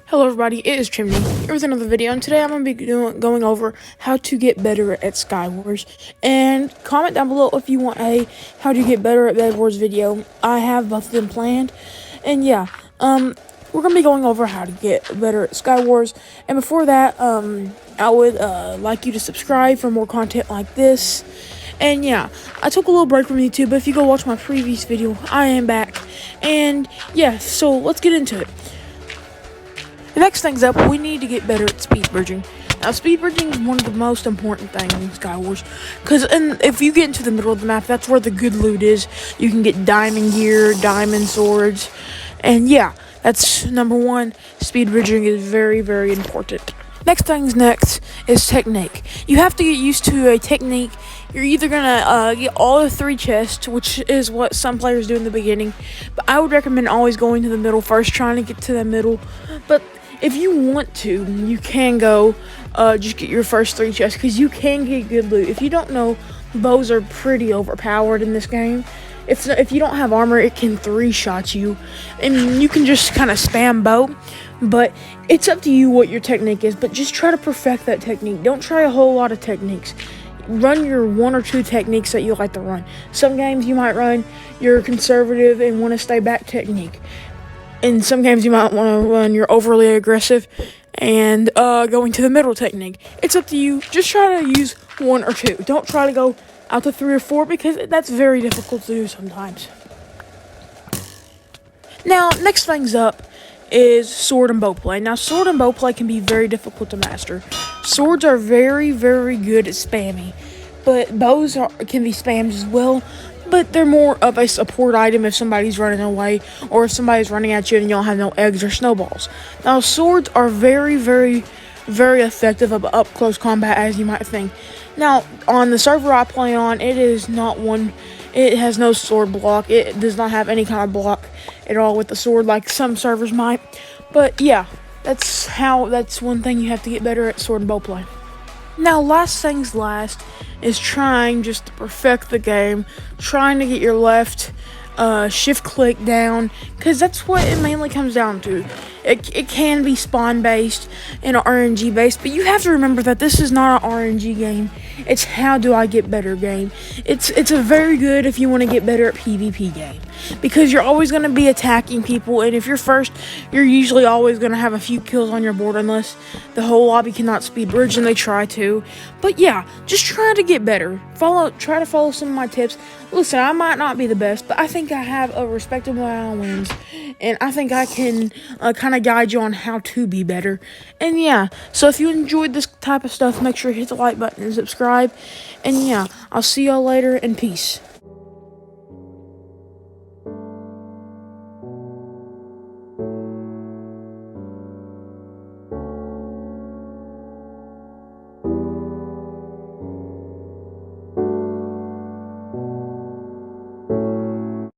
Hello everybody, it is Chimney here with another video, and today I'm going to be going over how to get better at Skywars. And comment down below if you want a how to get better at Bed Wars video. I have both of them planned. And yeah, we're going to be going over how to get better at Skywars. And before that, I would like you to subscribe for more content like this. And yeah, I took a little break from YouTube, but if you go watch my previous video, I am back. And yeah, so let's get into it. The next thing's up, we need to get better at speed bridging. Now, speed bridging is one of the most important things in Skywars, because if you get into the middle of the map, that's where the good loot is. You can get diamond gear, diamond swords, and yeah, that's number one. Speed bridging is very, very important. Next is technique. You have to get used to a technique. You're either gonna get all the 3 chests, which is what some players do in the beginning, but I would recommend always going to the middle first, trying to get to the middle. But if you want to, you can go just get your first 3 chests, because you can get good loot. If you don't know, bows are pretty overpowered in this game. If you don't have armor, it can 3-shot you, and you can just kind of spam bow. But it's up to you what your technique is, but just try to perfect that technique. Don't try a whole lot of techniques. Run your 1 or 2 techniques that you like to run. Some games you might run your conservative and want to stay back technique. In some games you might want to run your overly aggressive and going to the middle technique. It's up to you. Just try to use 1 or 2. Don't try to go out to 3 or 4, because that's very difficult to do sometimes. Now, next thing's up is sword and bow play. Now, sword and bow play can be very difficult to master. Swords are very, very good at spamming, but bows can be spammed as well, but they're more of a support item if somebody's running away, or if somebody's running at you and you don't have no eggs or snowballs. Now, swords are very, very, very effective of up-close combat, as you might think. Now, on the server I play on, it is not one. It has no sword block. It does not have any kind of block at all with the sword, like some servers might. But yeah, that's one thing you have to get better at, sword and bow play. Now, last things last is trying just to perfect the game, trying to get your left shift click down, because that's what it mainly comes down to. It can be spawn based and RNG based, but you have to remember that this is not an RNG game. It's how do I get better game. It's a very good if you want to get better at PvP game, because you're always going to be attacking people, and if you're first, you're usually always going to have a few kills on your board, unless the whole lobby cannot speed bridge and they try to. But yeah, just try to get better. Try to follow some of my tips. Listen, I might not be the best, but I think I have a respectable amount of wins, and I think I can kind of guide you on how to be better. And yeah, so if you enjoyed this type of stuff, make sure to hit the like button and subscribe. And yeah, I'll see y'all later, and peace.